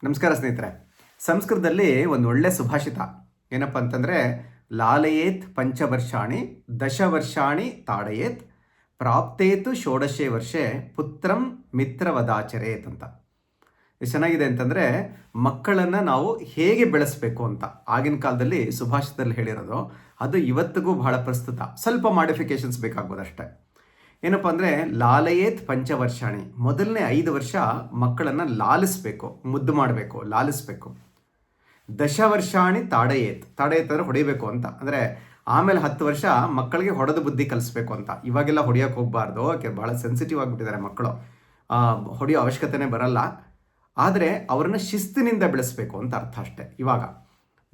ನಮಸ್ಕಾರ ಸ್ನೇಹಿತರೆ. ಸಂಸ್ಕೃತದಲ್ಲಿ ಒಂದು ಒಳ್ಳೆ ಸುಭಾಷಿತ ಏನಪ್ಪ ಅಂತಂದರೆ, ಲಾಲಯೇತ್ ಪಂಚವರ್ಷಾಣಿ ದಶವರ್ಷಾಣಿ ತಾಡಯೇತ್ ಪ್ರಾಪ್ತೇತು ಷೋಡಶೇ ವರ್ಷೆ ಪುತ್ರಂ ಮಿತ್ರವದಾಚರೇತ್ ಅಂತ. ಎಷ್ಟು ಚೆನ್ನಾಗಿದೆ ಅಂತಂದರೆ, ಮಕ್ಕಳನ್ನು ನಾವು ಹೇಗೆ ಬೆಳೆಸಬೇಕು ಅಂತ ಆಗಿನ ಕಾಲದಲ್ಲಿ ಸುಭಾಷಿತದಲ್ಲಿ ಹೇಳಿರೋದು. ಅದು ಇವತ್ತಿಗೂ ಬಹಳ ಪ್ರಸ್ತುತ. ಸ್ವಲ್ಪ ಮಾಡಿಫಿಕೇಶನ್ಸ್ ಬೇಕಾಗ್ಬೋದು ಅಷ್ಟೇ. ಏನಪ್ಪ ಅಂದರೆ, ಲಾಲಯೇತ್ ಪಂಚವರ್ಷಾಣಿ, ಮೊದಲನೇ 5 ವರ್ಷ ಮಕ್ಕಳನ್ನು ಲಾಲಿಸಬೇಕು, ಮುದ್ದು ಮಾಡಬೇಕು, ಲಾಲಿಸಬೇಕು. ದಶವರ್ಷಾಣಿ ತಾಡಯೇತ್ ಅಂದರೆ ಹೊಡಿಬೇಕು ಅಂತ. ಅಂದರೆ ಆಮೇಲೆ 10 ವರ್ಷ ಮಕ್ಕಳಿಗೆ ಹೊಡೆದು ಬುದ್ಧಿ ಕಲಿಸ್ಬೇಕು ಅಂತ. ಇವಾಗೆಲ್ಲ ಹೊಡಿಯೋಕೆ ಹೋಗಬಾರ್ದು, ಭಾಳ ಸೆನ್ಸಿಟಿವ್ ಆಗಿಬಿಟ್ಟಿದ್ದಾರೆ ಮಕ್ಕಳು. ಹೊಡೆಯೋ ಅವಶ್ಯಕತೆನೇ ಬರಲ್ಲ. ಆದರೆ ಅವರನ್ನು ಶಿಸ್ತಿನಿಂದ ಬೆಳೆಸಬೇಕು ಅಂತ ಅರ್ಥ ಅಷ್ಟೇ. ಇವಾಗ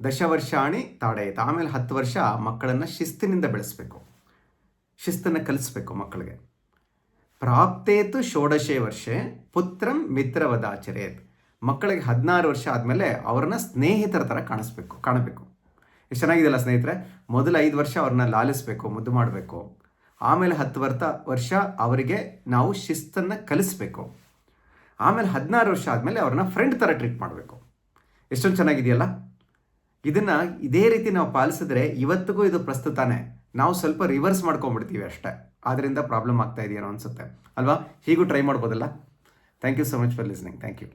ದಶವರ್ಷಾಣಿ ತಾಡಯೇತ್, ಆಮೇಲೆ 10 ವರ್ಷ ಮಕ್ಕಳನ್ನು ಶಿಸ್ತಿನಿಂದ ಬೆಳೆಸಬೇಕು, ಶಿಸ್ತನ್ನು ಕಲಿಸ್ಬೇಕು ಮಕ್ಕಳಿಗೆ. ಪ್ರಾಪ್ತೇತು ಷೋಡಶೇ ವರ್ಷೆ ಪುತ್ರಂ ಮಿತ್ರವದಾಚರೇತ್, ಮಕ್ಕಳಿಗೆ 16 ವರ್ಷ ಆದಮೇಲೆ ಅವ್ರನ್ನ ಸ್ನೇಹಿತರ ಥರ ಕಾಣಬೇಕು. ಎಷ್ಟು ಚೆನ್ನಾಗಿದೆಯಲ್ಲ ಸ್ನೇಹಿತರೆ. ಮೊದಲು 5 ವರ್ಷ ಅವ್ರನ್ನ ಲಾಲಿಸಬೇಕು, ಮುದ್ದು ಮಾಡಬೇಕು. ಆಮೇಲೆ 10 ವರ್ಷ ಅವರಿಗೆ ನಾವು ಶಿಸ್ತನ್ನು ಕಲಿಸ್ಬೇಕು. ಆಮೇಲೆ 16 ವರ್ಷ ಆದಮೇಲೆ ಅವ್ರನ್ನ ಫ್ರೆಂಡ್ ಥರ ಟ್ರೀಟ್ ಮಾಡಬೇಕು. ಎಷ್ಟೊಂದು ಚೆನ್ನಾಗಿದೆಯಲ್ಲ. ಇದನ್ನು ಇದೇ ರೀತಿ ನಾವು ಪಾಲಿಸಿದ್ರೆ ಇವತ್ತಿಗೂ ಇದು ಪ್ರಸ್ತುತನೇ. ನಾವು ಸ್ವಲ್ಪ ರಿವರ್ಸ್ ಮಾಡ್ಕೊಂಡ್ಬಿಡ್ತೀವಿ ಅಷ್ಟೇ. ಆದ್ದರಿಂದ ಪ್ರಾಬ್ಲಮ್ ಆಗ್ತಾ ಇದೆಯೋ ಅನಿಸುತ್ತೆ ಅಲ್ವಾ. ಹೀಗೂ ಟ್ರೈ ಮಾಡ್ಬೋದಲ್ಲ. Thank you so much for listening. Thank you.